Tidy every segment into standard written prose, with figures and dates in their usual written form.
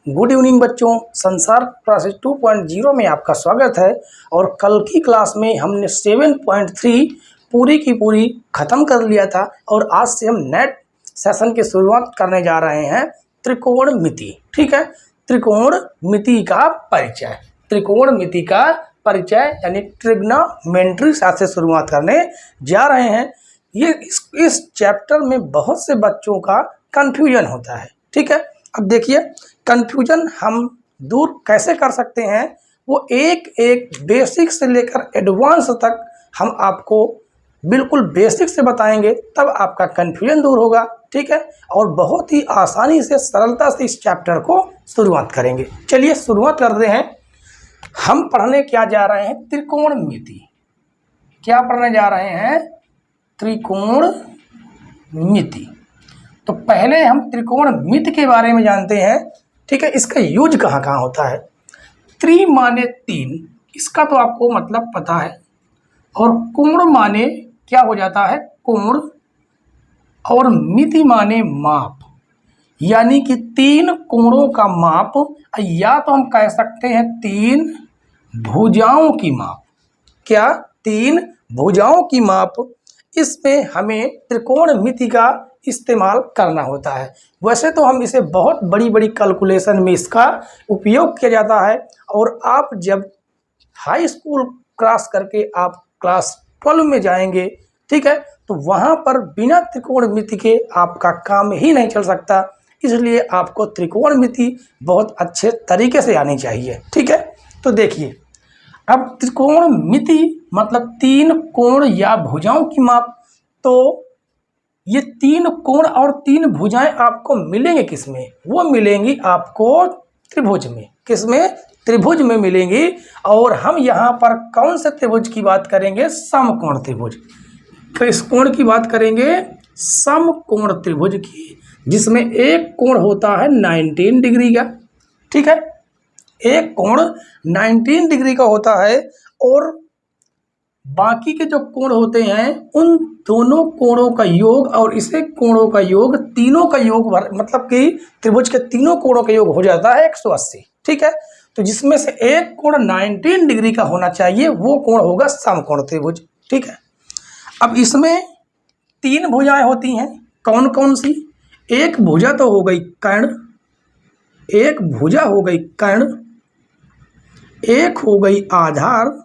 Good evening बच्चों, संसार classes 2.0 में आपका स्वागत है। और कल की क्लास में हमने 7.3 पूरी की पूरी ख़त्म कर लिया था और आज से हम नेट सेशन की शुरुआत करने जा रहे हैं त्रिकोणमिति। ठीक है, त्रिकोणमिति का परिचय, त्रिकोणमिति का परिचय यानी ट्रिग्नोमेट्री से शुरुआत करने जा रहे हैं। ये इस चैप्टर में बहुत से बच्चों का कंफ्यूजन होता है। ठीक है, अब देखिए कंफ्यूजन हम दूर कैसे कर सकते हैं, वो एक एक बेसिक से लेकर एडवांस तक हम आपको बिल्कुल बेसिक से बताएंगे, तब आपका कंफ्यूजन दूर होगा। ठीक है, और बहुत ही आसानी से सरलता से इस चैप्टर को शुरुआत करेंगे। चलिए शुरुआत करते हैं। हम पढ़ने क्या जा रहे हैं? त्रिकोणमिति। क्या पढ़ने जा रहे हैं? त्रिकोणमिति। तो पहले हम त्रिकोणमिति के बारे में जानते हैं। ठीक है, इसका यूज कहाँ कहाँ होता है? त्रि माने तीन, इसका तो आपको मतलब पता है। और कोण माने क्या हो जाता है? कोण। और मिति माने माप, यानी कि तीन कोणों का माप, या तो हम कह सकते हैं तीन भुजाओं की माप। क्या? तीन भुजाओं की माप। इसमें हमें त्रिकोणमिति का इस्तेमाल करना होता है। वैसे तो हम इसे बहुत बड़ी बड़ी कैलकुलेशन में इसका उपयोग किया जाता है। और आप जब हाई स्कूल क्रॉस करके आप क्लास 12 में जाएंगे, ठीक है, तो वहाँ पर बिना त्रिकोणमिति के आपका काम ही नहीं चल सकता। इसलिए आपको त्रिकोणमिति बहुत अच्छे तरीके से आनी चाहिए। ठीक है, तो देखिए अब त्रिकोणमिति मतलब तीन कोण या भुजाओं की माप। तो ये तीन कोण और तीन भुजाएं आपको मिलेंगे किसमें? वो मिलेंगी आपको त्रिभुज में। किसमें? त्रिभुज में मिलेंगी। और हम यहाँ पर कौन से त्रिभुज की बात करेंगे? समकोण त्रिभुज। किस कोण की बात करेंगे? समकोण त्रिभुज की, जिसमें एक कोण होता है 19 डिग्री का। ठीक है, एक कोण 19 डिग्री का होता है और बाकी के जो कोण होते हैं उन दोनों कोणों का योग और इसे कोणों का योग, तीनों का योग मतलब कि त्रिभुज के तीनों कोणों का योग हो जाता है 180। ठीक है, तो जिसमें से एक कोण 19 डिग्री का होना चाहिए, वो कोण होगा समकोण त्रिभुज। ठीक है, अब इसमें तीन भुजाएं होती हैं। कौन कौन सी? एक भुजा तो हो गई कर्ण, एक भुजा हो गई कर्ण, एक हो गई आधार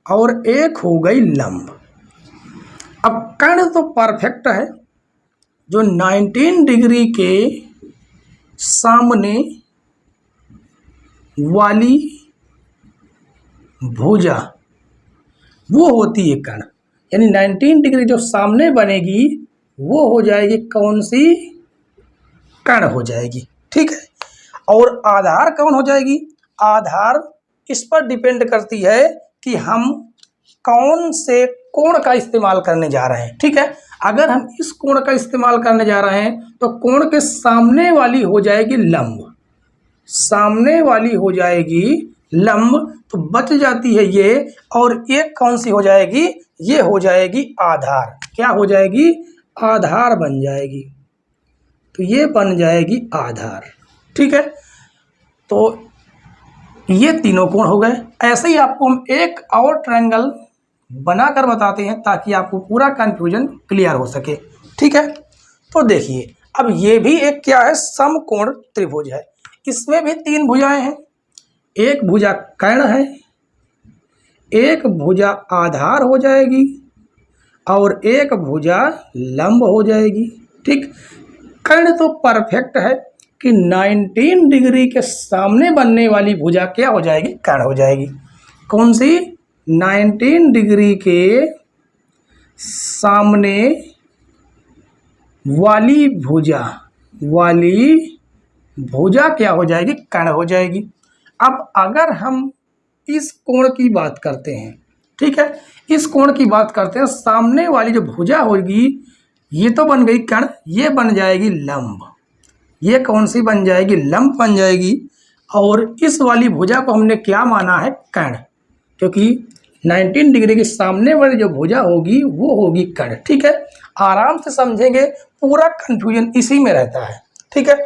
और एक हो गई लंब। अब कर्ण तो परफेक्ट है, जो 19 डिग्री के सामने वाली भुजा वो होती है कर्ण, यानी 19 डिग्री जो सामने बनेगी वो हो जाएगी कौन सी? कर्ण हो जाएगी। ठीक है, और आधार कौन हो जाएगी? आधार इस पर डिपेंड करती है कि हम कौन से कोण का इस्तेमाल करने जा रहे हैं। ठीक है, अगर हम इस कोण का इस्तेमाल करने जा रहे हैं तो कोण के सामने वाली हो जाएगी लंब, सामने वाली हो जाएगी लंब, तो बच जाती है ये। और एक कौन सी हो जाएगी? ये हो जाएगी आधार। क्या हो जाएगी? आधार बन जाएगी। तो ये बन जाएगी आधार। ठीक है, तो ये तीनों कोण हो गए। ऐसे ही आपको हम एक और ट्रायंगल बनाकर बताते हैं ताकि आपको पूरा कंफ्यूजन क्लियर हो सके। ठीक है, तो देखिए अब ये भी एक क्या है? समकोण त्रिभुज है। इसमें भी तीन भुजाएं हैं। एक भुजा कर्ण है, एक भुजा आधार हो जाएगी और एक भुजा लंब हो जाएगी। ठीक, कर्ण तो परफेक्ट है कि 19 डिग्री के सामने बनने वाली भुजा क्या हो जाएगी? कर्ण हो जाएगी। कौन सी? 19 डिग्री के सामने वाली भुजा क्या हो जाएगी? कर्ण हो जाएगी। अब अगर हम इस कोण की बात करते हैं, ठीक है, इस कोण की बात करते हैं, सामने वाली जो भुजा होगी ये तो बन गई कर्ण, ये बन जाएगी लंब। ये कौन सी बन जाएगी? लंब बन जाएगी। और इस वाली भुजा को हमने क्या माना है? कर्ण, क्योंकि 19 डिग्री के सामने वाली जो भुजा होगी वो होगी कर्ण। ठीक है, आराम से समझेंगे, पूरा कंफ्यूजन इसी में रहता है। ठीक है,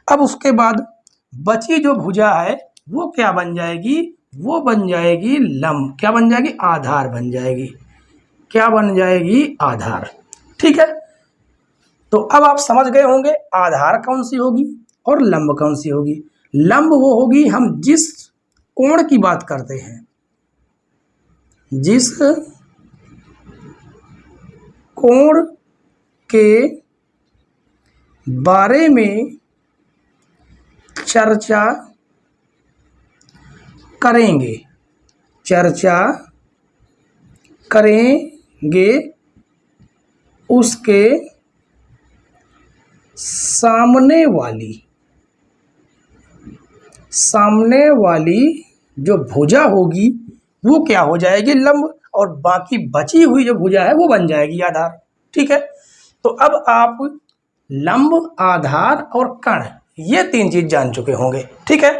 अब उसके बाद बची जो भुजा है वो क्या बन जाएगी, वो बन जाएगी लंब, क्या बन जाएगी, आधार बन जाएगी, क्या बन जाएगी, आधार। ठीक है, तो अब आप समझ गए होंगे आधार कौन सी होगी और लंब कौन सी होगी। लंब वो होगी हम जिस कोण की बात करते हैं, जिस कोण के बारे में चर्चा करेंगे, चर्चा करेंगे उसके सामने वाली जो भुजा होगी वो क्या हो जाएगी, लंब, और बाकी बची हुई जो भुजा है वो बन जाएगी आधार। ठीक है, तो अब आप लंब, आधार और कर्ण ये तीन चीज जान चुके होंगे। ठीक है,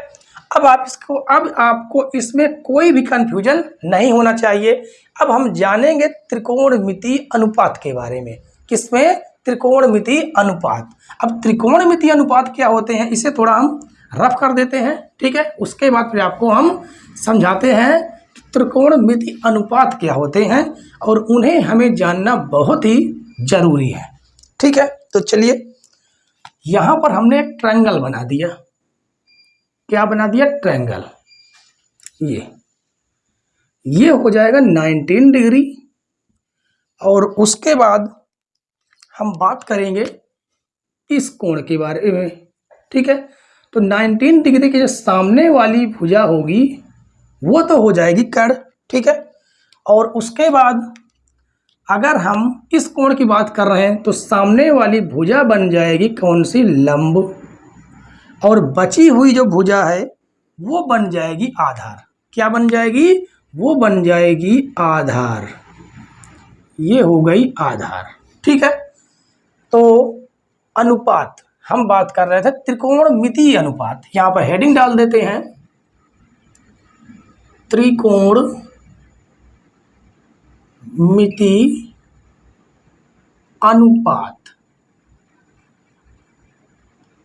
अब आपको इसमें कोई भी कंफ्यूजन नहीं होना चाहिए। अब हम जानेंगे त्रिकोणमितीय अनुपात के बारे में। किसमें, त्रिकोणमितीय अनुपात। अब त्रिकोणमितीय अनुपात क्या होते हैं इसे थोड़ा हम रफ कर देते हैं। ठीक है, उसके बाद फिर आपको हम समझाते हैं त्रिकोणमितीय अनुपात क्या होते हैं और उन्हें हमें जानना बहुत ही जरूरी है। ठीक है, तो चलिए यहां पर हमने एक ट्रायंगल बना दिया। क्या बना दिया, ट्रायंगल। ये हो जाएगा 19 डिग्री, और उसके बाद हम बात करेंगे इस कोण के बारे में। ठीक है, तो 19 डिग्री के जो सामने वाली भुजा होगी वो तो हो जाएगी कर्ण। ठीक है, और उसके बाद अगर हम इस कोण की बात कर रहे हैं तो सामने वाली भुजा बन जाएगी कौन सी, लंब, और बची हुई जो भुजा है वो बन जाएगी आधार। क्या बन जाएगी, वो बन जाएगी आधार। ये हो गई आधार। ठीक है, तो अनुपात हम बात कर रहे थे, त्रिकोणमितीय अनुपात। यहां पर हेडिंग डाल देते हैं, त्रिकोणमितीय अनुपात।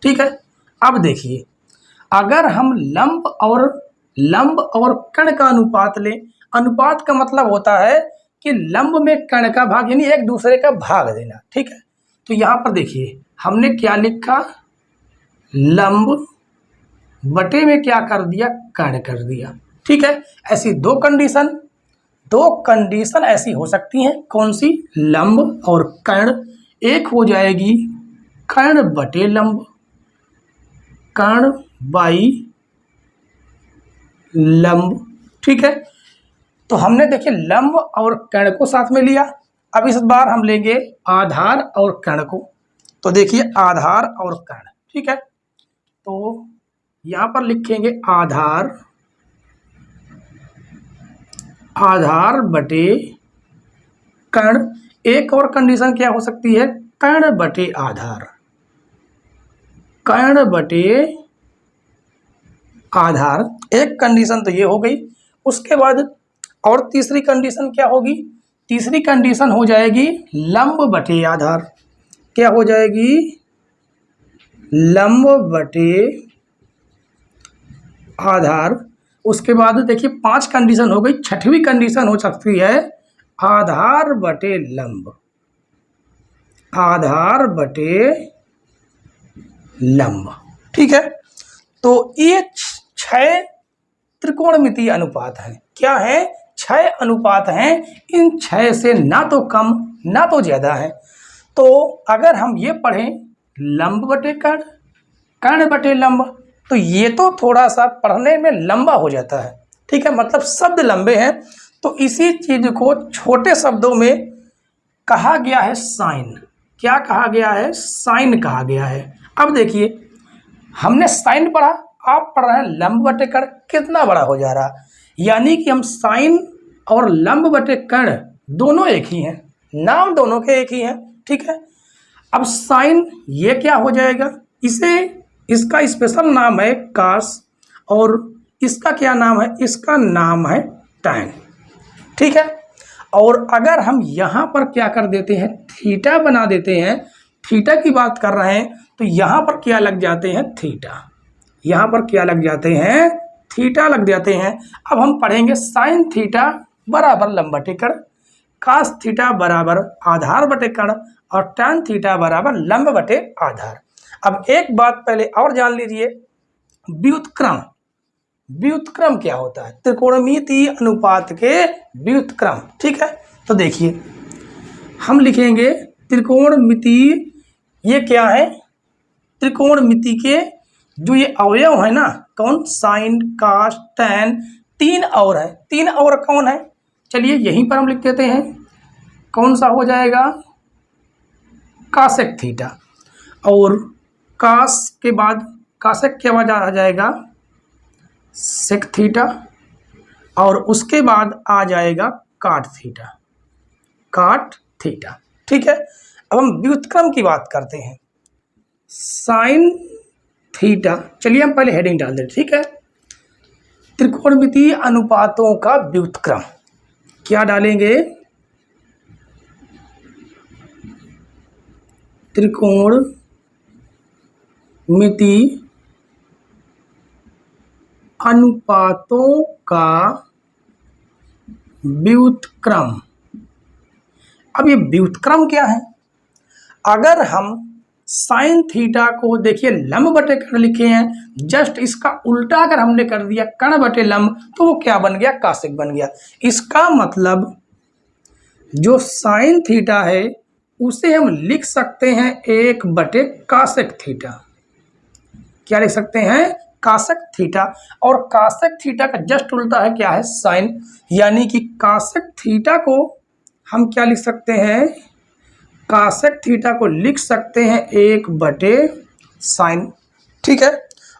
ठीक है, अब देखिए अगर हम लंब और कर्ण का अनुपात लें, अनुपात का मतलब होता है कि लंब में कर्ण का भाग, यानी एक दूसरे का भाग देना। ठीक है, तो यहां पर देखिए हमने क्या लिखा, लंब बटे में क्या कर दिया, कर्ण कर दिया। ठीक है, ऐसी दो कंडीशन ऐसी हो सकती हैं। कौन सी, लंब और कर्ण। एक हो जाएगी कर्ण बटे लंब, कर्ण बाई लंब। ठीक है, तो हमने देखिए लंब और कर्ण को साथ में लिया। अब इस बार हम लेंगे आधार और कर्ण को। तो देखिए आधार और कर्ण। ठीक है, तो यहां पर लिखेंगे आधार बटे कर्ण। एक और कंडीशन क्या हो सकती है, कर्ण बटे आधार, कर्ण बटे आधार। एक कंडीशन तो ये हो गई। उसके बाद और तीसरी कंडीशन क्या होगी, तीसरी कंडीशन हो जाएगी लंब बटे आधार। क्या हो जाएगी, लंब बटे आधार। उसके बाद देखिए 5 कंडीशन हो गई। छठवीं कंडीशन हो सकती है आधार बटे लंब, आधार बटे लंब। ठीक है, तो ये 6 त्रिकोणमितीय अनुपात हैं। क्या है, 6 अनुपात हैं। इन 6 से ना तो कम ना तो ज्यादा है। तो अगर हम ये पढ़ें लंब बटे कर्ण, कर्ण बटे लंब, तो ये तो थोड़ा सा पढ़ने में लंबा हो जाता है। ठीक है, मतलब शब्द लंबे हैं। तो इसी चीज को छोटे शब्दों में कहा गया है साइन। क्या कहा गया है, साइन कहा गया है। अब देखिए हमने साइन पढ़ा, आप पढ़ रहे हैं लंब बटे कर्ण, कितना बड़ा हो जा रहा। यानी कि हम साइन और लंब बटे कर्ण दोनों एक ही हैं, नाम दोनों के एक ही हैं। ठीक है, अब साइन ये क्या हो जाएगा, इसका स्पेशल नाम है कास, और इसका क्या नाम है, इसका नाम है टैन। ठीक है, और अगर हम यहाँ पर क्या कर देते हैं, थीटा बना देते हैं, थीटा की बात कर रहे हैं तो यहाँ पर क्या लग जाते हैं, थीटा। यहाँ पर क्या लग जाते हैं, थीटा लग जाते हैं। अब हम पढ़ेंगे साइन थीटा बराबर लंब बटे कण, कास थीटा बराबर आधार बटे कण और टैन थीटा बराबर लंब बटे आधार। अब एक बात पहले और जान लीजिए, व्युत्क्रम। व्युत्क्रम क्या होता है, त्रिकोणमितीय अनुपात के व्युत्क्रम। ठीक है, तो देखिए हम लिखेंगे त्रिकोणमितीय, ये क्या है, त्रिकोणमिति के जो ये अवयव है ना, कौन, साइन कास टैन, तीन और है। तीन और कौन है, चलिए यहीं पर हम लिख देते हैं। कौन सा हो जाएगा, कासेक थीटा, और कास के बाद कासेक के बाद आ जाएगा सेक थीटा, और उसके बाद आ जाएगा काट थीटा, काट थीटा। ठीक है, अब हम व्युत्क्रम की बात करते हैं। साइन थीटा, चलिए हम पहले हेडिंग डाल देते, ठीक है। त्रिकोणमितीय अनुपातों का व्युत्क्रम, क्या डालेंगे, त्रिकोणमितीय अनुपातों का व्युत्क्रम। अब ये व्युत्क्रम क्या है, अगर हम साइन थीटा को देखिए लंब बटे कण लिखे हैं, जस्ट इसका उल्टा अगर हमने कर दिया कण बटे लंब तो वो क्या बन गया, कासेक बन गया। इसका मतलब जो साइन थीटा है उसे हम लिख सकते हैं 1 बटे कासेक थीटा। क्या लिख सकते हैं, कासेक थीटा। और कासेक थीटा का जस्ट उल्टा है क्या है, साइन, यानी कि कासेक थीटा को हम क्या लिख सकते हैं, कासेक थीटा को लिख सकते हैं 1 बटे साइन। ठीक है,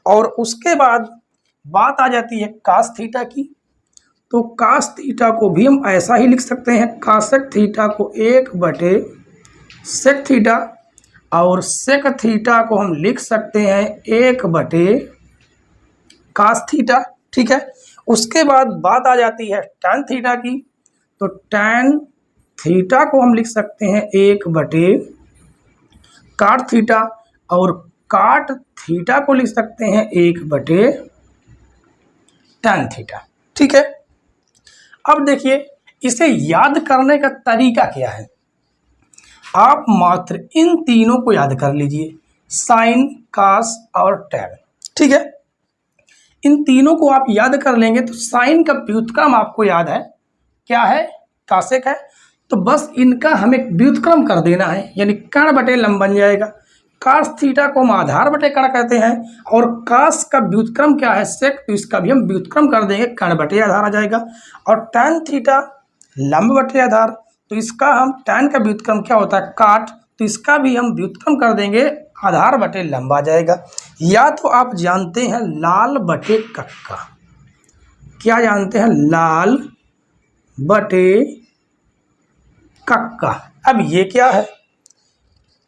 और उसके बाद बात आ जाती है कास थीटा की, तो कास थीटा को भी हम ऐसा ही लिख सकते हैं, कासेक थीटा को 1 बटे सेक थीटा, और सेक थीटा को हम लिख सकते हैं 1 बटे कास थीटा। ठीक है, उसके बाद बात आ जाती है टैन थीटा की, तो टैन थीटा को हम लिख सकते हैं 1 बटे काट थीटा, और काट थीटा को लिख सकते हैं 1 बटे टैन थीटा। ठीक है, अब देखिए इसे याद करने का तरीका क्या है, आप मात्र इन तीनों को याद कर लीजिए, साइन कास और टैन। ठीक है, इन तीनों को आप याद कर लेंगे तो साइन का व्युत्क्रम आपको याद है, क्या है, कासेक है, तो बस इनका हमें व्युत्क्रम कर देना है, यानी कण बटे लंब बन जाएगा। कास थीटा को हम आधार बटे कण कहते हैं, और कास का व्युत्क्रम क्या है, सेक, तो इसका भी हम व्युत्क्रम कर देंगे, कण बटे आधार आ जाएगा। और टैन थीटा लंब बटे आधार, तो इसका हम टैन का व्युत्क्रम क्या होता है, काट, तो इसका भी हम व्युत्क्रम कर देंगे, आधार बटे लंब आ जाएगा। या तो आप जानते हैं लाल बटे कक्का, क्या जानते हैं, लाल बटे कक्का। अब ये क्या है,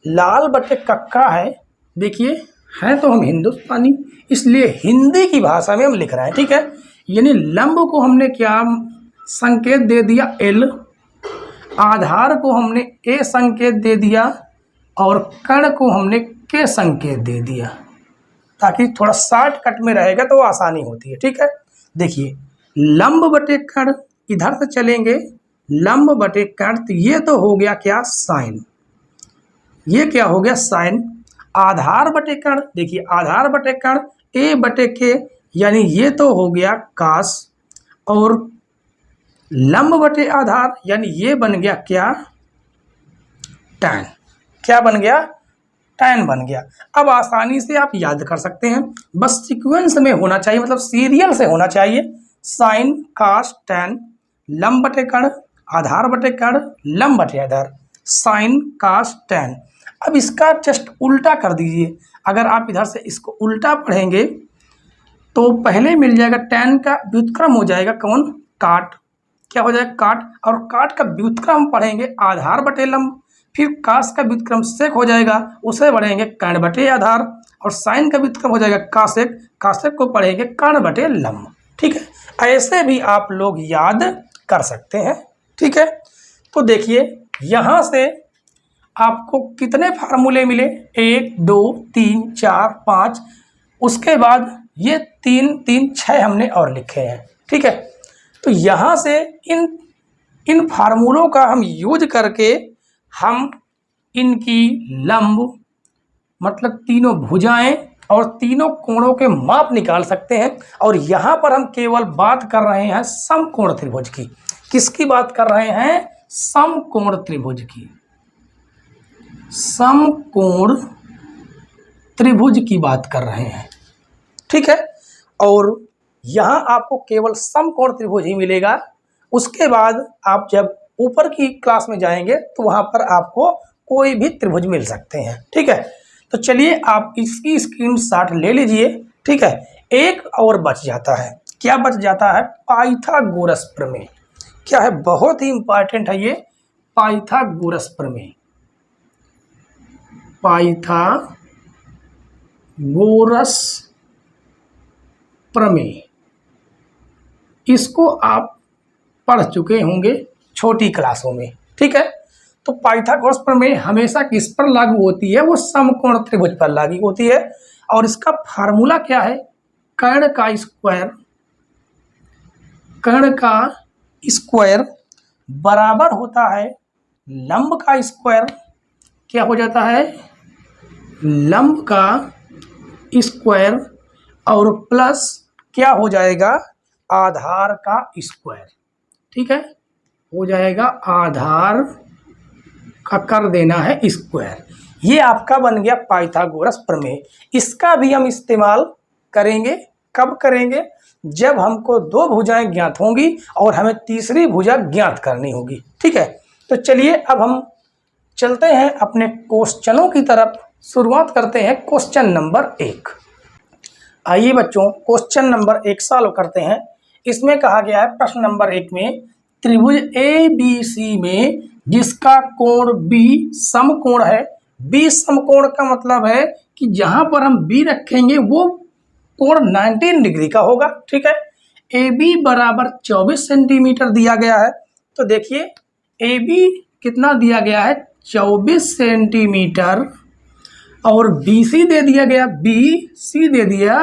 लाल बटे कक्का है, देखिए है तो हम हिंदुस्तानी, इसलिए हिंदी की भाषा में हम लिख रहे हैं। ठीक है, यानी लंब को हमने क्या संकेत दे दिया, एल, आधार को हमने ए संकेत दे दिया, और कण को हमने के संकेत दे दिया, ताकि थोड़ा शॉर्टकट में रहेगा तो आसानी होती है। ठीक है, देखिए लंब बटे कण, इधर से चलेंगे, लंब बटे कण, तो ये तो हो गया क्या, साइन, ये क्या हो गया, साइन। आधार बटे कण, देखिए आधार बटे कण ए बटे के, यानी ये तो हो गया कास, और लंब बटे आधार, यानी ये बन गया क्या, टैन। क्या बन गया, टैन बन गया। अब आसानी से आप याद कर सकते हैं, बस सीक्वेंस में होना चाहिए, मतलब सीरियल से होना चाहिए, साइन कास टैन, लंब बटे कण, आधार बटे कण, लंब बटे आधार, साइन कास टैन। अब इसका जस्ट उल्टा कर दीजिए, अगर आप इधर से इसको उल्टा पढ़ेंगे तो पहले मिल जाएगा टैन का व्युत्क्रम हो जाएगा कौन, काट, क्या हो जाएगा, काट, और काट का व्युत्क्रम पढ़ेंगे आधार बटे लंब, फिर कास का व्युत्क्रम सेक हो जाएगा, उसे पढ़ेंगे कर्ण बटे आधार, और साइन का व्युत्क्रम हो जाएगा कासेक, कासेक को पढ़ेंगे कर्ण बटे लंब। ठीक है, ऐसे भी आप लोग याद कर सकते हैं। ठीक है, तो देखिए यहाँ से आपको कितने फार्मूले मिले, 1 2 3 4 5, उसके बाद ये 3 3 6 हमने और लिखे हैं, ठीक है। तो यहाँ से इन फार्मूलों का हम यूज करके हम इनकी लंब मतलब तीनों भुजाएं और तीनों कोणों के माप निकाल सकते हैं। और यहाँ पर हम केवल बात कर रहे हैं समकोण त्रिभुज की। किसकी बात कर रहे हैं? समकोण त्रिभुज की। समकोण त्रिभुज की बात कर रहे हैं, ठीक है। और यहाँ आपको केवल समकोण त्रिभुज ही मिलेगा। उसके बाद आप जब ऊपर की क्लास में जाएंगे तो वहाँ पर आपको कोई भी त्रिभुज मिल सकते हैं, ठीक है। तो चलिए आप इसकी स्क्रीनशॉट ले लीजिए, ठीक है। एक और बच जाता है, क्या बच जाता है? पाइथागोरस प्रमेय। क्या है? बहुत ही इंपॉर्टेंट है ये पाइथागोरस प्रमेय। पाइथागोरस प्रमेय, इसको आप पढ़ चुके होंगे छोटी क्लासों में, ठीक है। तो पाइथागोरस प्रमेय हमेशा किस पर लागू होती है? वो समकोण त्रिभुज पर लागू होती है। और इसका फार्मूला क्या है? कर्ण का स्क्वायर बराबर होता है लंब का स्क्वायर। क्या हो जाता है? लंब का स्क्वायर और प्लस क्या हो जाएगा? आधार का स्क्वायर, ठीक है। हो जाएगा आधार का कर देना है स्क्वायर। ये आपका बन गया पाइथागोरस प्रमेय। इसका भी हम इस्तेमाल करेंगे। कब करेंगे? जब हमको दो भुजाएं ज्ञात होंगी और हमें तीसरी भुजा ज्ञात करनी होगी, ठीक है। तो चलिए अब हम चलते हैं अपने क्वेश्चनों की तरफ। शुरुआत करते हैं क्वेश्चन नंबर 1। आइए बच्चों, क्वेश्चन नंबर 1 सॉल्व करते हैं। इसमें कहा गया है प्रश्न नंबर 1 में, त्रिभुज ABC में जिसका कोण B समकोण है। B समकोण का मतलब है कि जहां पर हम B रखेंगे वो कोण 19 डिग्री का होगा, ठीक है। AB बराबर 24 सेंटीमीटर दिया गया है। तो देखिए AB कितना दिया गया है? 24 सेंटीमीटर। और BC दे दिया गया, BC दे दिया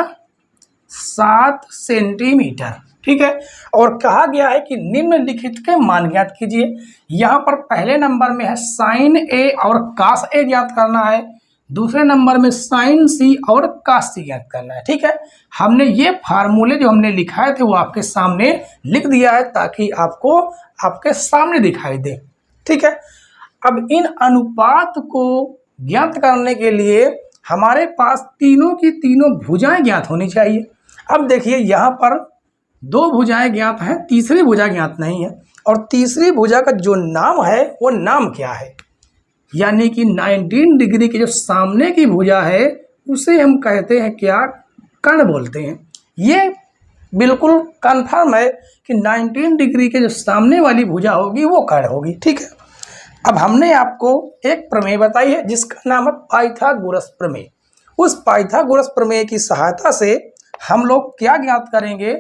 7 सेंटीमीटर, ठीक है। और कहा गया है कि निम्नलिखित के मान ज्ञात कीजिए। यहाँ पर पहले नंबर में है साइन A और कास A ज्ञात करना है। दूसरे नंबर में साइन C और कास C ज्ञात करना है, ठीक है। हमने ये फार्मूले जो हमने लिखाए थे वो आपके सामने लिख दिया है ताकि आपको आपके सामने दिखाई दे, ठीक है। अब इन अनुपात को ज्ञात करने के लिए हमारे पास तीनों की तीनों भुजाएं ज्ञात होनी चाहिए। अब देखिए यहाँ पर दो भुजाएं ज्ञात हैं, तीसरी भुजा ज्ञात नहीं है। और तीसरी भुजा का जो नाम है वो नाम क्या है? यानी कि 19 डिग्री के जो सामने की भुजा है उसे हम कहते हैं क्या? कर्ण बोलते हैं। ये बिल्कुल कंफर्म है कि 19 डिग्री के जो सामने वाली भुजा होगी वो कर्ण होगी, ठीक है। अब हमने आपको एक प्रमेय बताई है जिसका नाम है पाइथागोरस प्रमेय। उस पाइथागोरस प्रमेय की सहायता से हम लोग क्या ज्ञात करेंगे?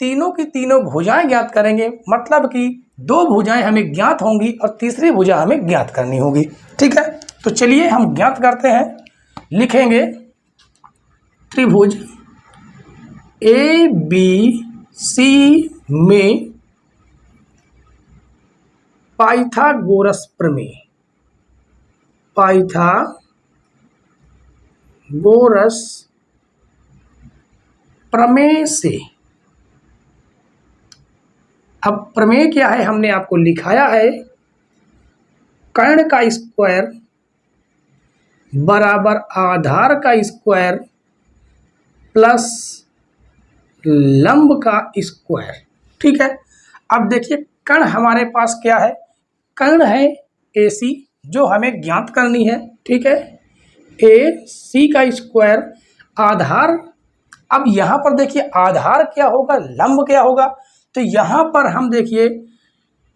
तीनों की तीनों भुजाएं ज्ञात करेंगे। मतलब कि दो भुजाएं हमें ज्ञात होंगी और तीसरी भुजा हमें ज्ञात करनी होगी, ठीक है। तो चलिए हम ज्ञात करते हैं। लिखेंगे त्रिभुज ABC में पाइथागोरस प्रमेय। पाइथागोरस प्रमेय से, अब प्रमेय क्या है हमने आपको लिखाया है, कर्ण का स्क्वायर बराबर आधार का स्क्वायर प्लस लंब का स्क्वायर, ठीक है। अब देखिए कर्ण हमारे पास क्या है? कर्ण है AC जो हमें ज्ञात करनी है, ठीक है। AC का स्क्वायर आधार। अब यहाँ पर देखिए आधार क्या होगा, लंब क्या होगा? तो यहाँ पर हम देखिए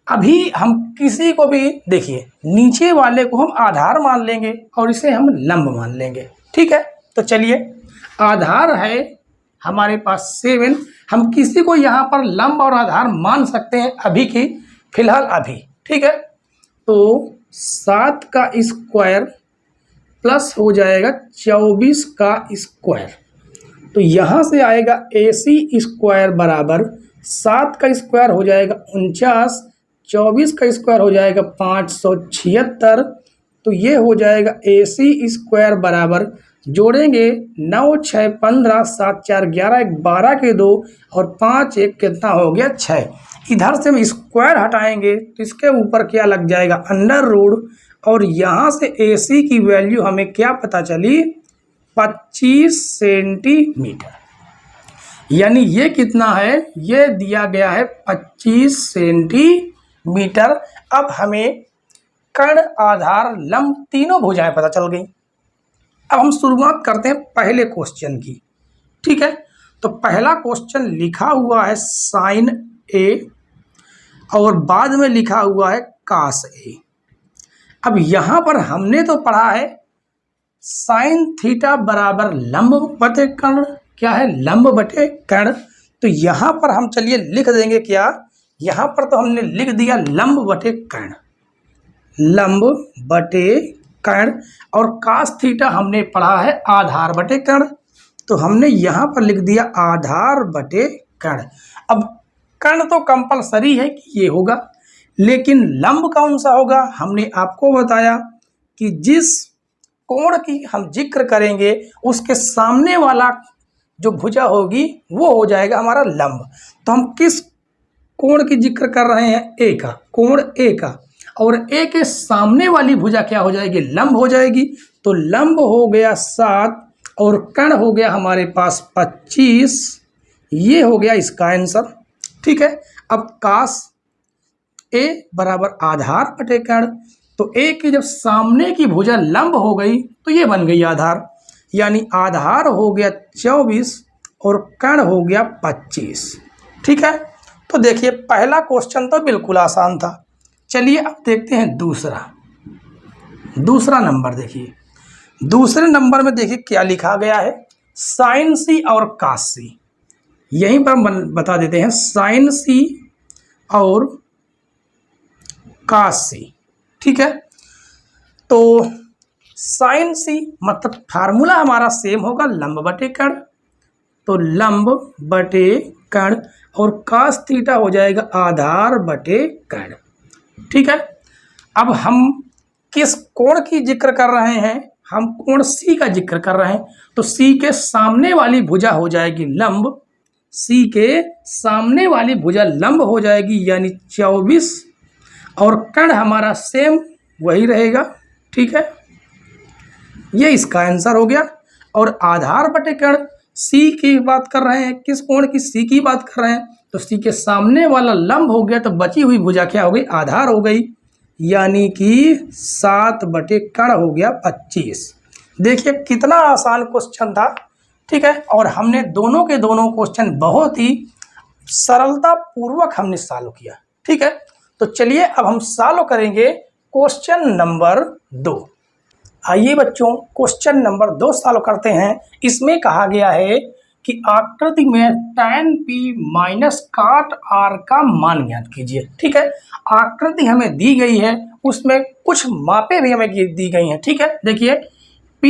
अभी हम किसी को भी देखिए नीचे वाले को हम आधार मान लेंगे और इसे हम लंब मान लेंगे, ठीक है। तो चलिए आधार है हमारे पास 7। हम किसी को यहाँ पर लंब और आधार मान सकते हैं अभी की फिलहाल अभी, ठीक है। तो 7 का स्क्वायर प्लस हो जाएगा 24 का स्क्वायर। तो यहाँ से आएगा AC स्क्वायर बराबर 7 का स्क्वायर हो जाएगा 49, 24 का स्क्वायर हो जाएगा 576। तो ये हो जाएगा AC स्क्वायर बराबर, जोड़ेंगे 9 6 15 7 4 11 1 12 के 2 और 5 1 कितना हो गया 6। इधर से हम स्क्वायर हटाएंगे तो इसके ऊपर क्या लग जाएगा अंडर रूट, और यहाँ से AC की वैल्यू हमें क्या पता चली 25 सेंटीमीटर। यानी ये कितना है, ये दिया गया है 25 सेंटीमीटर। अब हमें कर्ण, आधार, लंब तीनों भुजाएं पता चल गई। अब हम शुरुआत करते हैं पहले क्वेश्चन की। ठीक है, तो पहला क्वेश्चन लिखा हुआ है साइन ए और बाद में लिखा हुआ है कास ए। अब यहाँ पर हमने तो पढ़ा है साइन थीटा बराबर लंब बटे कर्ण, क्या है लंब बटे कर्ण। तो यहाँ पर हम चलिए लिख देंगे क्या, यहाँ पर तो हमने लिख दिया लंब बटे कर्ण, लंब बटे कर्ण। और कास थीटा हमने पढ़ा है आधार बटे कर्ण, तो हमने यहाँ पर लिख दिया आधार बटे कर्ण। अब कर्ण तो कंपलसरी है कि ये होगा, लेकिन लंब कौन सा होगा, हमने आपको बताया कि जिस कोण की हम जिक्र करेंगे उसके सामने वाला जो भुजा होगी वो हो जाएगा हमारा लंब। तो हम किस कोण की जिक्र कर रहे हैं, ए का, कोण ए का, और ए के सामने वाली भुजा क्या हो जाएगी, लंब हो जाएगी। तो लंब हो गया 7 और कर्ण हो गया हमारे पास 25, ये हो गया इसका आंसर। ठीक है, अब कास ए बराबर आधार बटे कर्ण, तो ए की जब सामने की भुजा लंब हो गई तो ये बन गई आधार, यानी आधार हो गया 24 और कर्ण हो गया 25। ठीक है, तो देखिए पहला क्वेश्चन तो बिल्कुल आसान था। चलिए अब देखते हैं दूसरा नंबर। देखिए दूसरे नंबर में देखिए क्या लिखा गया है, साइन सी और कास सी। यहीं पर हम बता देते हैं साइन सी और कास सी। ठीक है, तो साइन सी मतलब फार्मूला हमारा सेम होगा लंब बटे कर्ण, तो लंब बटे कर्ण, और कास थीटा हो जाएगा आधार बटे कर्ण। ठीक है, अब हम किस कोण की जिक्र कर रहे हैं, हम कोण सी का जिक्र कर रहे हैं। तो सी के सामने वाली भुजा हो जाएगी लंब, सी के सामने वाली भुजा लंब हो जाएगी यानी 24, और कर्ण हमारा सेम वही रहेगा। ठीक है, ये इसका आंसर हो गया। और आधार बटे कर्ण, सी की बात कर रहे हैं, किस कोण की, सी की बात कर रहे हैं, तो सी के सामने वाला लंब हो गया, तो बची हुई भुजा क्या हो गई, आधार हो गई, यानी कि 7 बटे कर्ण हो गया 25। देखिए कितना आसान क्वेश्चन था। ठीक है, और हमने दोनों के दोनों क्वेश्चन बहुत ही सरलता पूर्वक हमने सॉल्व किया। ठीक है, तो चलिए अब हम सॉल्व करेंगे क्वेश्चन नंबर 2। आइए बच्चों क्वेश्चन नंबर 2 सॉल्व करते हैं। इसमें कहा गया है कि आकृति में tan p माइनस काट r का मान ज्ञात कीजिए। ठीक है, आकृति हमें दी गई है, उसमें कुछ मापें भी हमें दी गई हैं। ठीक है, देखिए p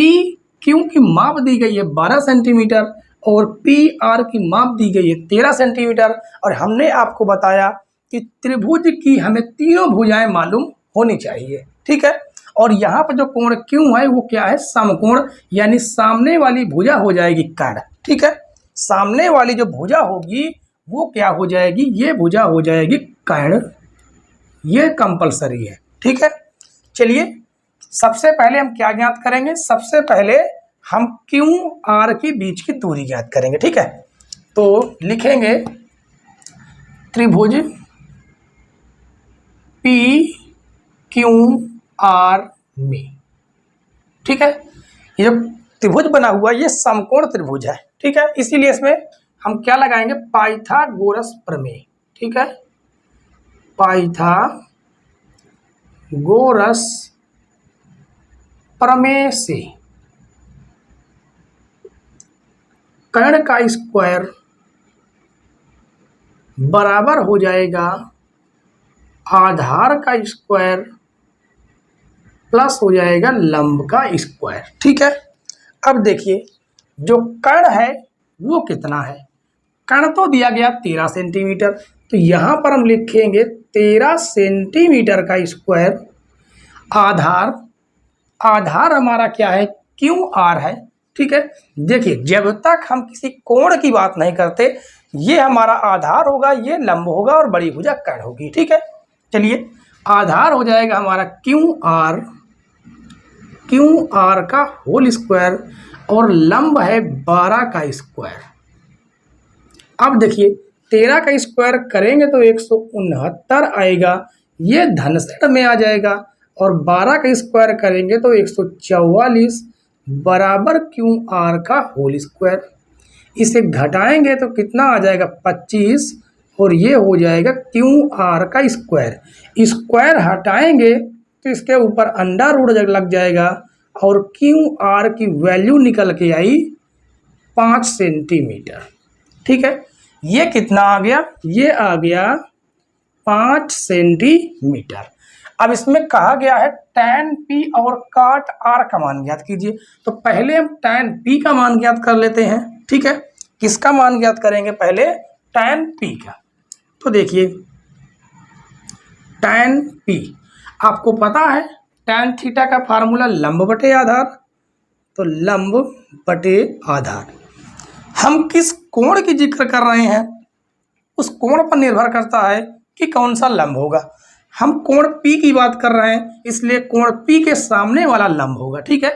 q की माप दी गई है 12 सेंटीमीटर और p r की माप दी गई है 13 सेंटीमीटर। और हमने आपको बताया कि त्रिभुज की हमें तीनों भुजाएं मालूम होनी चाहिए। ठीक है, और यहाँ पर जो कोण क्यों है वो क्या है, समकोण, यानी सामने वाली भुजा हो जाएगी कर्ण। ठीक है, सामने वाली जो भुजा होगी वो क्या हो जाएगी, ये भुजा हो जाएगी कर्ण, ये कंपलसरी है। ठीक है, चलिए सबसे पहले हम क्या ज्ञात करेंगे, सबसे पहले हम क्यू आर के बीच की दूरी ज्ञात करेंगे। ठीक है, तो लिखेंगे त्रिभुज पी क्यू आर में। ठीक है, ये जो त्रिभुज बना हुआ ये समकोण त्रिभुज है। ठीक है, इसीलिए इसमें हम क्या लगाएंगे, पाइथागोरस प्रमेय। ठीक है, पाइथागोरस प्रमेय से कर्ण का स्क्वायर बराबर हो जाएगा आधार का स्क्वायर प्लस हो जाएगा लंब का स्क्वायर। ठीक है, अब देखिए जो कर्ण है वो कितना है। कर्ण तो दिया गया 13 सेंटीमीटर, तो यहाँ पर हम लिखेंगे 13 सेंटीमीटर का स्क्वायर। आधार, आधार हमारा क्या है, क्यू आर है। ठीक है, देखिए जब तक हम किसी कोण की बात नहीं करते, ये हमारा आधार होगा, ये लंब होगा और बड़ी भुजा कर्ण होगी। ठीक है, चलिए आधार हो जाएगा हमारा क्यू आर का होल स्क्वायर और लंब है 12 का स्क्वायर। अब देखिए 13 का स्क्वायर करेंगे तो 169 आएगा, ये धनसड़ में आ जाएगा, और 12 का स्क्वायर करेंगे तो 144 बराबर क्यू आर का होल स्क्वायर। इसे घटाएंगे तो कितना आ जाएगा 25, और ये हो जाएगा क्यू आर का स्क्वायर। स्क्वायर हटाएंगे तो इसके ऊपर अंडर रूट लग जाएगा, और क्यू आर की वैल्यू निकल के आई 5 सेंटीमीटर। ठीक है, ये कितना आ गया, ये आ गया 5 सेंटीमीटर। अब इसमें कहा गया है tan p और cot r का मान ज्ञात कीजिए। तो पहले हम tan p का मान ज्ञात कर लेते हैं। ठीक है, किसका मान ज्ञात करेंगे, पहले tan p का। तो देखिए tan p आपको पता है, tan थीटा का फार्मूला लंब बटे आधार, तो लंब बटे आधार। हम किस कोण की जिक्र कर रहे हैं, उस कोण पर निर्भर करता है कि कौन सा लंब होगा। हम कोण P की बात कर रहे हैं, इसलिए कोण P के सामने वाला लंब होगा। ठीक है,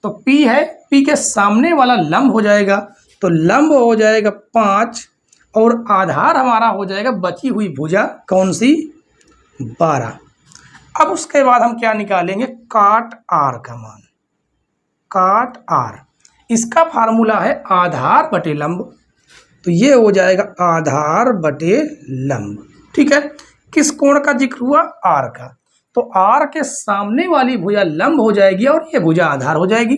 तो P है, P के सामने वाला लंब हो जाएगा, तो लंब हो जाएगा 5, और आधार हमारा हो जाएगा बची हुई भुजा कौन सी, 12। अब उसके बाद हम क्या निकालेंगे, cot r का मान। cot r इसका फार्मूला है आधार बटे लंब, तो ये हो जाएगा आधार बटे लंब। ठीक है, किस कोण का जिक्र हुआ, आर का, तो आर के सामने वाली भुजा लंब हो जाएगी और ये भुजा आधार हो जाएगी।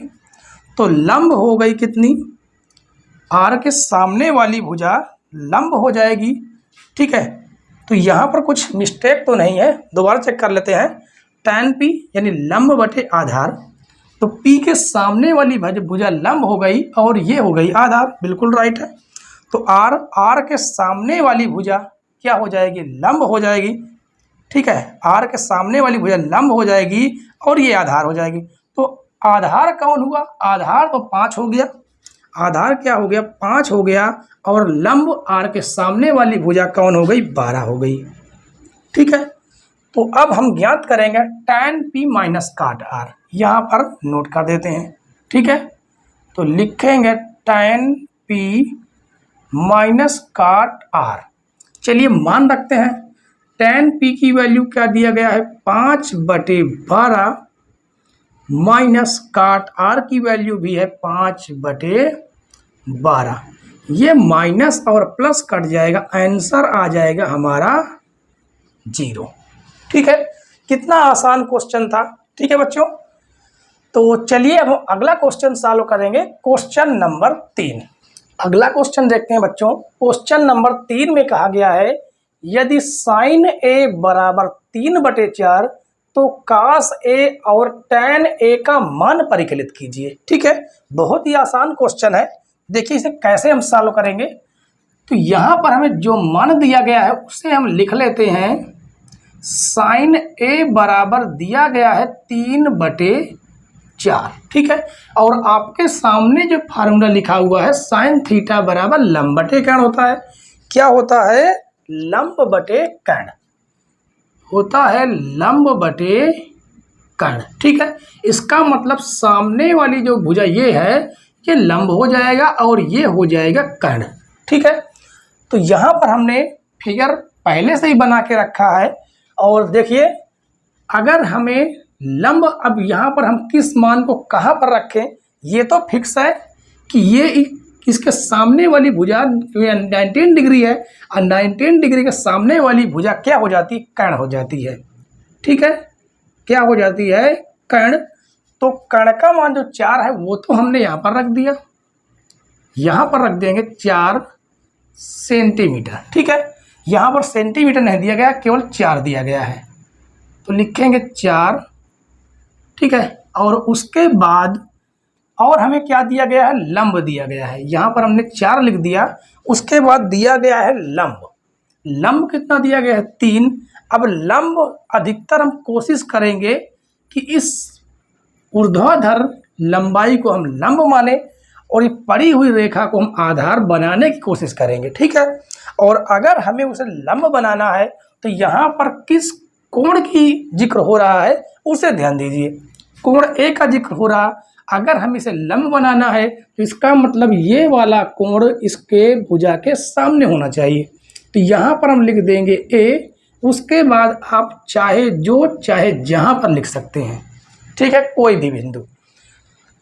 तो लंब हो गई कितनी, आर के सामने वाली भुजा लंब हो जाएगी। ठीक है, तो यहाँ पर कुछ मिस्टेक तो नहीं है, दोबारा चेक कर लेते हैं। tan p यानी लंब बटे आधार, तो P के सामने वाली भुजा लंब हो गई और ये हो गई आधार, बिल्कुल राइट है। तो R के सामने वाली भुजा क्या हो जाएगी, लंब हो जाएगी। ठीक है, R के सामने वाली भुजा लंब हो जाएगी और ये आधार हो जाएगी। तो आधार कौन हुआ, आधार तो 5 हो गया, आधार क्या हो गया, 5 हो गया, और लंब R के सामने वाली भुजा कौन हो गई, 12 हो गई। ठीक है, तो अब हम ज्ञात करेंगे tan p minus cot r, यहाँ पर नोट कर देते हैं। ठीक है, तो लिखेंगे tan p minus cot r। चलिए मान रखते हैं, tan p की वैल्यू क्या दिया गया है, 5/12, माइनस cot r की वैल्यू भी है 5/12। ये माइनस और प्लस कट जाएगा, आंसर आ जाएगा हमारा 0। ठीक है, कितना आसान क्वेश्चन था। ठीक है बच्चों, तो चलिए अब हम अगला क्वेश्चन सॉल्व करेंगे, क्वेश्चन नंबर 3। अगला क्वेश्चन देखते हैं बच्चों। क्वेश्चन नंबर 3 में कहा गया है, यदि साइन a बराबर 3/4 तो cos a और tan a का मान परिकलित कीजिए। ठीक है, बहुत ही आसान क्वेश्चन है। देखिए इसे कैसे हम सॉल्व करेंगे। तो यहाँ पर हमें जो मान दिया गया है उसे हम लिख लेते हैं। साइन a बराबर दिया गया है 3/4। ठीक है, और आपके सामने जो फार्मूला लिखा हुआ है साइन थीटा बराबर लंब बटे कर्ण होता है। क्या होता है, लंब बटे कर्ण होता है, लंब बटे कर्ण। ठीक है, इसका मतलब सामने वाली जो भुजा ये है, ये लंब हो जाएगा और ये हो जाएगा कर्ण। ठीक है, तो यहाँ पर हमने फिगर पहले से ही बना के रखा है, और देखिए अगर हमें लंब, अब यहाँ पर हम किस मान को कहाँ पर रखें, ये तो फिक्स है कि ये इसके सामने वाली भुजा 19 डिग्री है, और 19 डिग्री के सामने वाली भुजा क्या हो जाती है, कर्ण हो जाती है। ठीक है, क्या हो जाती है, कर्ण। तो कर्ण का मान जो 4 है वो तो हमने यहाँ पर रख दिया, यहाँ पर रख देंगे 4 सेंटीमीटर। ठीक है, यहाँ पर सेंटीमीटर नहीं दिया गया, केवल 4 दिया गया है, तो लिखेंगे 4 ठीक है। और उसके बाद और हमें क्या दिया गया है, लंब दिया गया है। यहाँ पर हमने 4 लिख दिया। उसके बाद दिया गया है लंब। लंब कितना दिया गया है, 3। अब लंब अधिकतर हम कोशिश करेंगे कि इस ऊर्ध्वाधर लंबाई को हम लंब माने और ये पड़ी हुई रेखा को हम आधार बनाने की कोशिश करेंगे, ठीक है। और अगर हमें उसे लंब बनाना है तो यहाँ पर किस कोण की जिक्र हो रहा है उसे ध्यान दीजिए। कोण ए का जिक्र हो रहा। अगर हम इसे लंब बनाना है तो इसका मतलब ये वाला कोण इसके भुजा के सामने होना चाहिए। तो यहाँ पर हम लिख देंगे ए। उसके बाद आप चाहे जहाँ पर लिख सकते हैं, ठीक है, कोई भी बिंदु।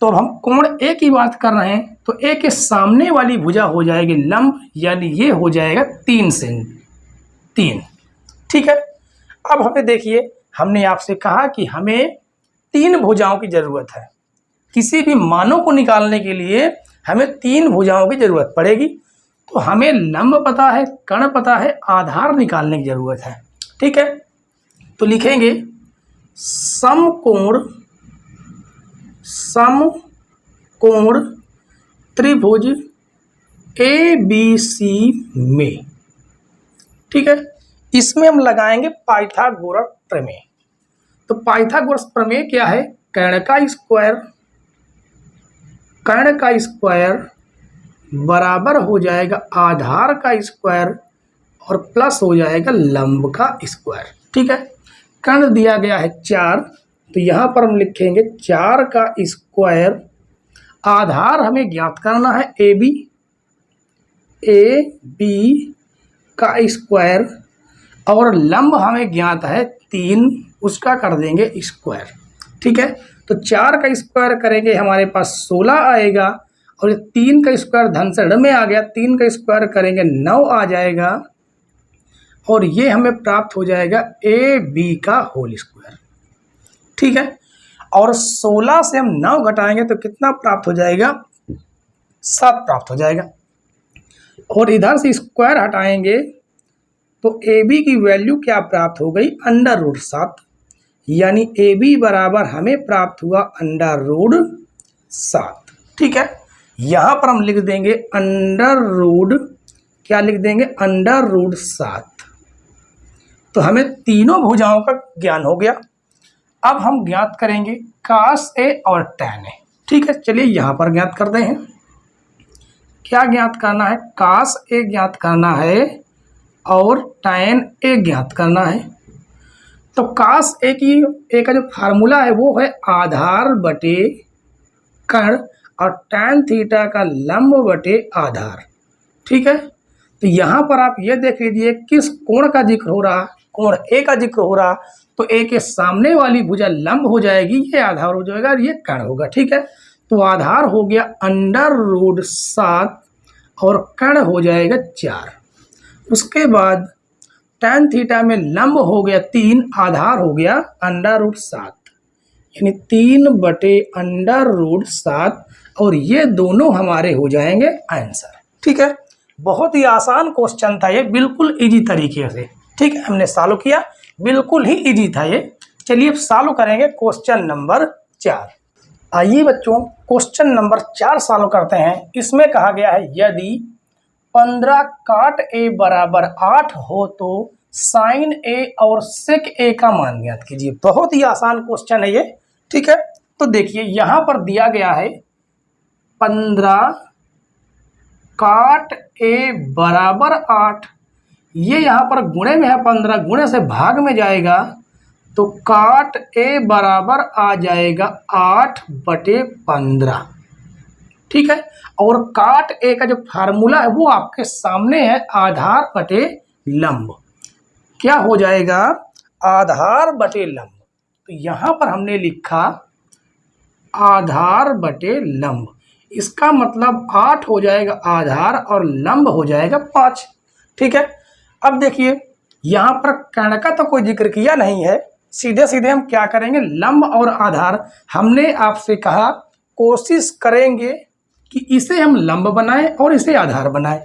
तो अब हम कोण ए की बात कर रहे हैं तो ए के सामने वाली भुजा हो जाएगी लंब, यानी ये हो जाएगा 3 से 3, ठीक है। अब हमें देखिए, हमने आपसे कहा कि हमें 3 भुजाओं की जरूरत है। किसी भी मानों को निकालने के लिए हमें 3 भुजाओं की जरूरत पड़ेगी। तो हमें लंब पता है, कर्ण पता है, आधार निकालने की जरूरत है, ठीक है। तो लिखेंगे समकोण त्रिभुज ABC में, ठीक है। इसमें हम लगाएंगे पाइथागोरस प्रमेय। तो पाइथागोरस प्रमेय क्या है, कर्ण का स्क्वायर बराबर हो जाएगा आधार का स्क्वायर और प्लस हो जाएगा लंब का स्क्वायर, ठीक है। कर्ण दिया गया है 4, तो यहाँ पर हम लिखेंगे 4 का स्क्वायर। आधार हमें ज्ञात करना है AB का स्क्वायर और लंब हमें ज्ञात है 3, उसका कर देंगे स्क्वायर, ठीक है। तो 4 का स्क्वायर करेंगे हमारे पास 16 आएगा और 3 का स्क्वायर धन से ऋण में आ गया, 3 का स्क्वायर करेंगे 9 आ जाएगा और ये हमें प्राप्त हो जाएगा AB का होल स्क्वायर, ठीक है। और 16 से हम 9 घटाएंगे तो कितना प्राप्त हो जाएगा, 7 प्राप्त हो जाएगा। और इधर से स्क्वायर हटाएंगे तो AB की वैल्यू क्या प्राप्त हो गई, √7, यानी AB बराबर हमें प्राप्त हुआ √7, ठीक है। यहाँ पर हम लिख देंगे क्या लिख देंगे, √7। तो हमें तीनों भुजाओं का ज्ञान हो गया। अब हम ज्ञात करेंगे cos A और tan A, ठीक है। चलिए यहाँ पर ज्ञात करते हैं। क्या ज्ञात करना है, cos A ज्ञात करना है और tan A ज्ञात करना है। तो cos A का जो फार्मूला है वो है आधार बटे कर्ण और tan थीटा का लंब बटे आधार, ठीक है। तो यहाँ पर आप ये देख लीजिए किस कोण का जिक्र हो रहा, कोण A का जिक्र हो रहा। तो A के सामने वाली भुजा लंब हो जाएगी, ये आधार हो जाएगा और ये कर्ण होगा, ठीक है। तो आधार हो गया √7 और कर्ण हो जाएगा 4। उसके बाद tan थीटा में लंब हो गया 3, आधार हो गया √7, यानी 3 बटे √7 और ये दोनों हमारे हो जाएंगे आंसर, ठीक है। बहुत ही आसान क्वेश्चन था ये, बिल्कुल इजी तरीके से, ठीक है। हमने सॉल्व किया, बिल्कुल ही इजी था ये। चलिए अब सॉल्व करेंगे क्वेश्चन नंबर 4। आइए बच्चों क्वेश्चन नंबर 4 सॉल्व करते हैं। इसमें कहा गया है यदि 15 cot A बराबर 8 हो तो sin A और sec A का मान ज्ञात कीजिए। बहुत ही आसान क्वेश्चन है ये, ठीक है। तो देखिए यहाँ पर दिया गया है 15 cot A बराबर 8, ये यहाँ पर गुणे में है, 15 गुणे से भाग में जाएगा तो cot A बराबर आ जाएगा 8/15, ठीक है। और cot A का जो फार्मूला है वो आपके सामने है, आधार बटे लंब। क्या हो जाएगा, आधार बटे लंब। तो यहाँ पर हमने लिखा आधार बटे लंब, इसका मतलब 8 हो जाएगा आधार और लंब हो जाएगा 5, ठीक है। अब देखिए यहाँ पर कर्ण का तो कोई जिक्र किया नहीं है, सीधे सीधे हम क्या करेंगे, लंब और आधार। हमने आपसे कहा कोशिश करेंगे कि इसे हम लंब बनाएं और इसे आधार बनाएं।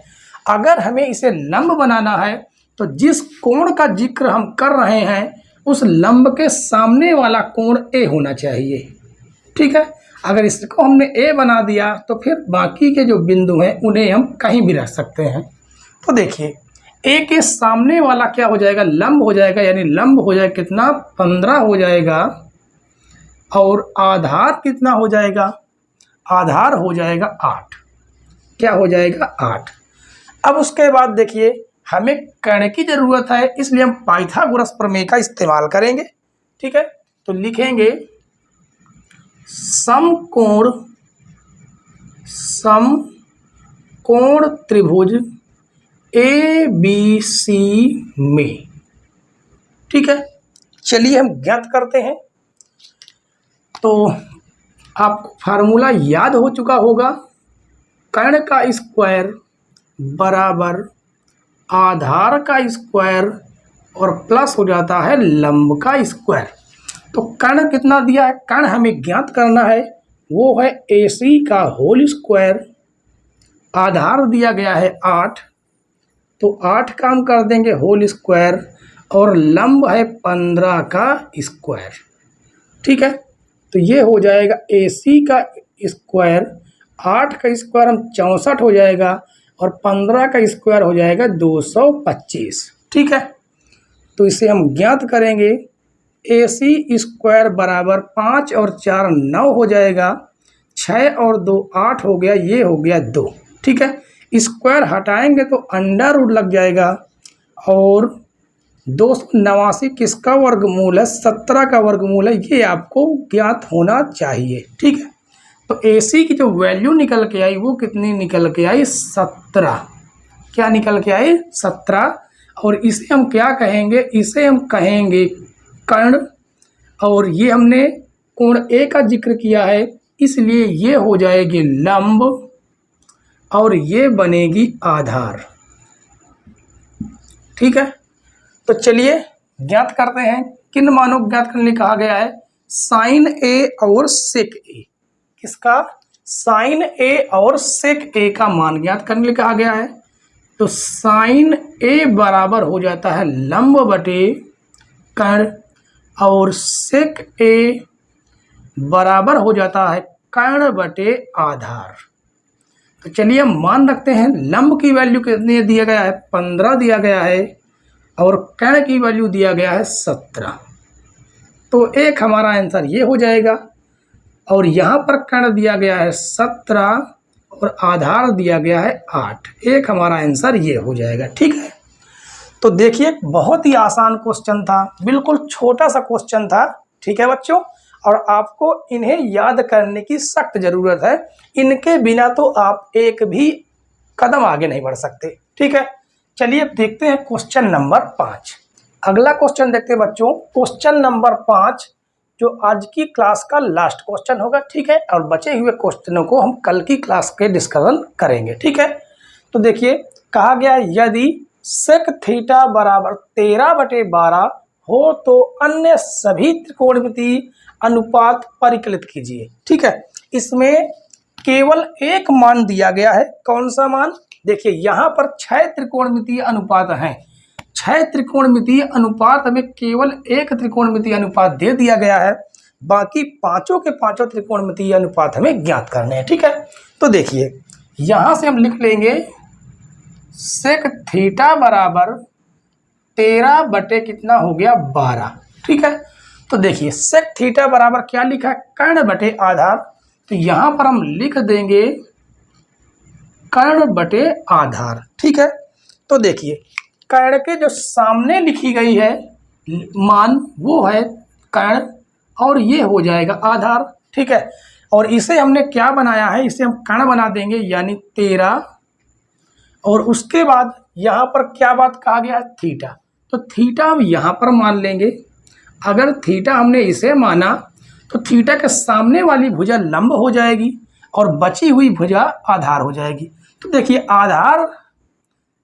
अगर हमें इसे लंब बनाना है तो जिस कोण का जिक्र हम कर रहे हैं उस लंब के सामने वाला कोण ए होना चाहिए। ठीक है, अगर इसको हमने ए बना दिया तो फिर बाकी के जो बिंदु हैं उन्हें हम कहीं भी रख सकते हैं। तो देखिए ए के सामने वाला क्या हो जाएगा, लंब हो जाएगा, यानी लंब हो जाएगा कितना, 15 हो जाएगा, और आधार कितना हो जाएगा, आधार हो जाएगा 8। क्या हो जाएगा, 8। अब उसके बाद देखिए हमें कर्ण की जरूरत है, इसलिए हम पाइथागोरस प्रमेय का इस्तेमाल करेंगे। ठीक है, तो लिखेंगे समकोण त्रिभुज ए बी सी में। ठीक है, चलिए हम ज्ञात करते हैं। तो आपको फार्मूला याद हो चुका होगा, कर्ण का स्क्वायर बराबर आधार का स्क्वायर और प्लस हो जाता है लंब का स्क्वायर। तो कर्ण कितना दिया है, कर्ण हमें ज्ञात करना है, वो है AC का होल स्क्वायर, आधार दिया गया है 8, तो 8 का हम कर देंगे होल स्क्वायर, और लंब है 15 का स्क्वायर। ठीक है, तो ये हो जाएगा AC का स्क्वायर, 8 का स्क्वायर हम 64 हो जाएगा, और 15 का स्क्वायर हो जाएगा 225। ठीक है, तो इसे हम ज्ञात करेंगे, AC स्क्वायर बराबर 5 और 4 9 हो जाएगा, 6 और 2 8 हो गया, ये हो गया 2। ठीक है, स्क्वायर हटाएंगे तो अंडर रूट लग जाएगा, और 289 किसका वर्गमूल है, 17 का वर्गमूल है, ये आपको ज्ञात होना चाहिए। ठीक है, तो AC की जो वैल्यू निकल के आई वो कितनी निकल के आई, 17। क्या निकल के आई, 17। और इसे हम क्या कहेंगे, इसे हम कहेंगे कर्ण, और ये हमने कोण ए का जिक्र किया है, इसलिए ये हो जाएगी लंब, और ये बनेगी आधार। ठीक है, तो चलिए ज्ञात करते हैं, किन मानों को ज्ञात करने कहा गया है, साइन ए और सेक ए। किसका, साइन ए और सेक ए का मान ज्ञात करने कहा गया है। तो साइन ए बराबर हो जाता है लंब बटे कर्ण, और सेक ए बराबर हो जाता है कर्ण बटे आधार। तो चलिए हम मान रखते हैं, लंब की वैल्यू कितनी दिया गया है, 15 दिया गया है, और कर्ण की वैल्यू दिया गया है 17। तो एक हमारा आंसर ये हो जाएगा, और यहाँ पर कर्ण दिया गया है 17 और आधार दिया गया है 8। एक हमारा आंसर ये हो जाएगा। ठीक है, तो देखिए बहुत ही आसान क्वेश्चन था, बिल्कुल छोटा सा क्वेश्चन था। ठीक है बच्चों, और आपको इन्हें याद करने की सख्त ज़रूरत है, इनके बिना तो आप एक भी कदम आगे नहीं बढ़ सकते। ठीक है, चलिए देखते हैं क्वेश्चन नंबर 5। अगला क्वेश्चन देखते हैं बच्चों, क्वेश्चन नंबर 5 जो आज की क्लास का लास्ट क्वेश्चन होगा। ठीक है, और बचे हुए क्वेश्चनों को हम कल की क्लास के डिस्कशन करेंगे। ठीक है, तो देखिए कहा गया यदि सेक थीटा बराबर 13/12 हो तो अन्य सभी त्रिकोणमितीय अनुपात परिकलित कीजिए। ठीक है, इसमें केवल एक मान दिया गया है, कौन सा मान, देखिए यहाँ पर 6 त्रिकोणमितीय अनुपात हैं, 6 त्रिकोणमितीय अनुपात हमें केवल एक त्रिकोणमितीय अनुपात दे दिया गया है, बाकी पांचों के पांचों त्रिकोणमितीय अनुपात हमें ज्ञात करने हैं। ठीक है, तो देखिए यहाँ से हम लिख लेंगे सेक थीटा बराबर 13 बटे कितना हो गया 12। ठीक है, तो देखिए सेक थीटा बराबर क्या लिखा है, कर्ण बटे आधार, तो यहाँ पर हम लिख देंगे कर्ण बटे आधार। ठीक है, तो देखिए कर्ण के जो सामने लिखी गई है मान वो है कर्ण, और ये हो जाएगा आधार। ठीक है, और इसे हमने क्या बनाया है, इसे हम कर्ण बना देंगे, यानी 13, और उसके बाद यहाँ पर क्या बात कहा गया है, थीटा, तो थीटा हम यहाँ पर मान लेंगे। अगर थीटा हमने इसे माना तो थीटा के सामने वाली भुजा लंब हो जाएगी, और बची हुई भुजा आधार हो जाएगी। तो देखिए आधार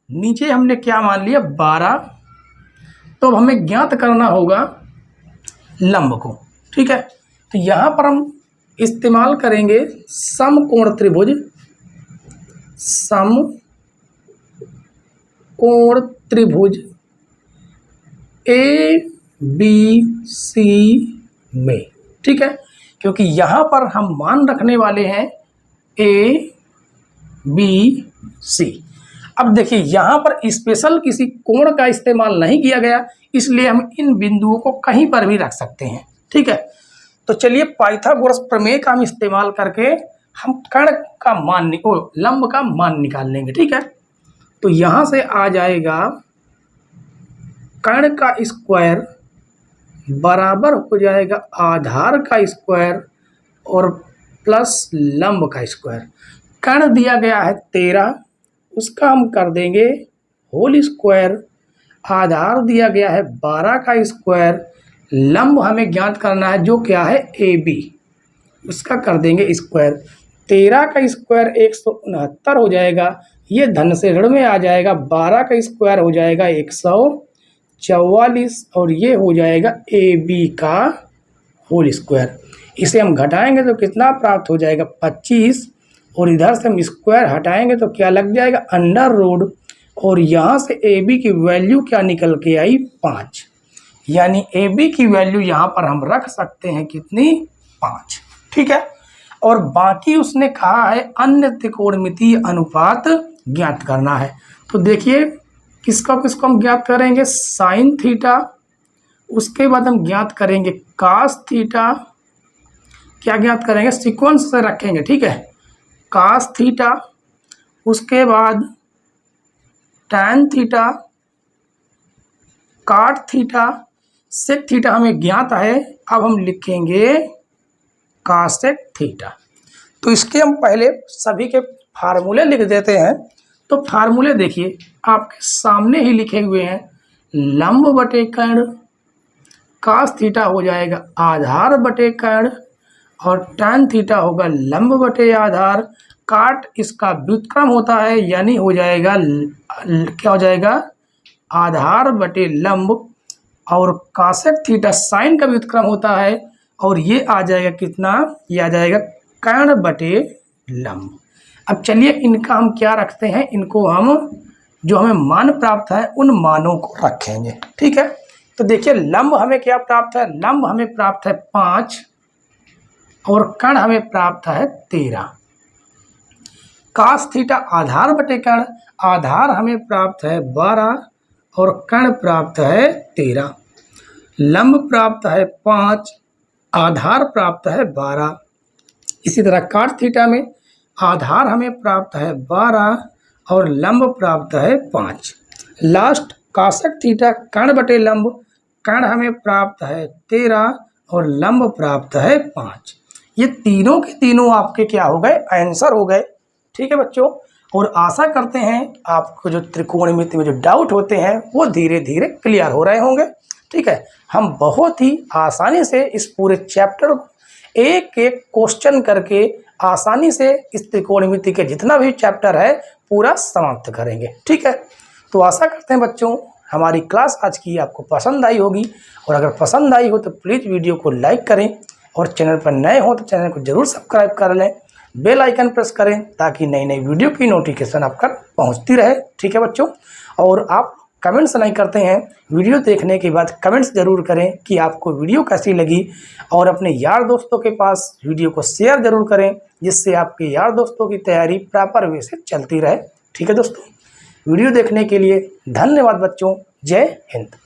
नीचे हमने क्या मान लिया 12, तो अब हमें ज्ञात करना होगा लंब को। ठीक है, तो यहाँ पर हम इस्तेमाल करेंगे समकोण त्रिभुज, समकोण त्रिभुज ए बी सी में, ठीक है, क्योंकि यहाँ पर हम मान रखने वाले हैं ए बी सी। अब देखिए यहाँ पर स्पेशल किसी कोण का इस्तेमाल नहीं किया गया, इसलिए हम इन बिंदुओं को कहीं पर भी रख सकते हैं, ठीक है। तो चलिए पाइथागोरस प्रमेय का हम इस्तेमाल करके हम कर्ण का मान लंब का मान निकाल लेंगे, ठीक है। तो यहाँ से आ जाएगा कर्ण का स्क्वायर बराबर हो जाएगा आधार का स्क्वायर और प्लस लंब का स्क्वायर। कर्ण दिया गया है 13, उसका हम कर देंगे होल स्क्वायर। आधार दिया गया है 12 का स्क्वायर। लंब हमें ज्ञात करना है जो क्या है ए बी, उसका कर देंगे स्क्वायर। 13 का स्क्वायर 169 हो जाएगा, ये धन से ऋण में आ जाएगा। 12 का स्क्वायर हो जाएगा 144 और ये हो जाएगा ए बी का होल स्क्वायर। इसे हम घटाएंगे तो कितना प्राप्त हो जाएगा 25, और इधर से हम स्क्वायर हटाएंगे तो क्या लग जाएगा अंडर रूट, और यहाँ से ए बी की वैल्यू क्या निकल के आई 5, यानी ए बी की वैल्यू यहाँ पर हम रख सकते हैं कितनी 5, ठीक है। और बाकी उसने कहा है अन्य त्रिकोणमितीय अनुपात ज्ञात करना है। तो देखिए किसको हम ज्ञात करेंगे साइन थीटा, उसके बाद हम ज्ञात करेंगे कास थीटा, क्या ज्ञात करेंगे सीक्वेंस से रखेंगे, ठीक है, कास थीटा, उसके बाद टैन थीटा, काट थीटा, सेक थीटा हमें ज्ञात है। अब हम लिखेंगे कासेक थीटा। तो इसके हम पहले सभी के फार्मूले लिख देते हैं। तो फार्मूले देखिए आपके सामने ही लिखे हुए हैं। लंब बटे कर्ण, कास थीटा हो जाएगा आधार बटे कर्ण, और टैन थीटा होगा लंब बटे आधार। काट इसका व्युत्क्रम होता है, यानी हो जाएगा क्या हो जाएगा आधार बटे लंब, और कासेक थीटा साइन का व्युत्क्रम होता है, और ये आ जाएगा कितना, ये आ जाएगा कर्ण बटे लंब। अब चलिए इनका हम क्या रखते हैं, इनको हम जो हमें मान प्राप्त है उन मानों को रखेंगे, ठीक है। तो देखिए लंब हमें क्या प्राप्त है, लंब हमें प्राप्त है 5 और कर्ण हमें प्राप्त है 13। कास थीटा आधार बटे कर्ण, आधार हमें प्राप्त है 12 और कर्ण प्राप्त है 13। लंब प्राप्त है 5, आधार प्राप्त है 12। इसी तरह काट थीटा में आधार हमें प्राप्त है 12 और लंब प्राप्त है 5। लास्ट कासेक थीटा कर्ण बटे लंब, कर्ण हमें प्राप्त है 13 और लंब प्राप्त है 5। ये तीनों के तीनों आपके क्या हो गए, आंसर हो गए, ठीक है बच्चों। और आशा करते हैं आपको जो त्रिकोणमिति में जो डाउट होते हैं वो धीरे धीरे क्लियर हो रहे होंगे, ठीक है। हम बहुत ही आसानी से इस पूरे चैप्टर को एक एक क्वेश्चन करके आसानी से इस त्रिकोणमिति के जितना भी चैप्टर है पूरा समाप्त करेंगे, ठीक है। तो आशा करते हैं बच्चों हमारी क्लास आज की आपको पसंद आई होगी, और अगर पसंद आई हो तो प्लीज़ वीडियो को लाइक करें, और चैनल पर नए हो तो चैनल को जरूर सब्सक्राइब कर लें, बेल आइकन प्रेस करें ताकि नई नई वीडियो की नोटिफिकेशन आपका पहुंचती रहे, ठीक है बच्चों। और आप कमेंट्स नहीं करते हैं, वीडियो देखने के बाद कमेंट्स ज़रूर करें कि आपको वीडियो कैसी लगी, और अपने यार दोस्तों के पास वीडियो को शेयर ज़रूर करें जिससे आपके यार दोस्तों की तैयारी प्रॉपर वे से चलती रहे, ठीक है दोस्तों। वीडियो देखने के लिए धन्यवाद बच्चों, जय हिंद।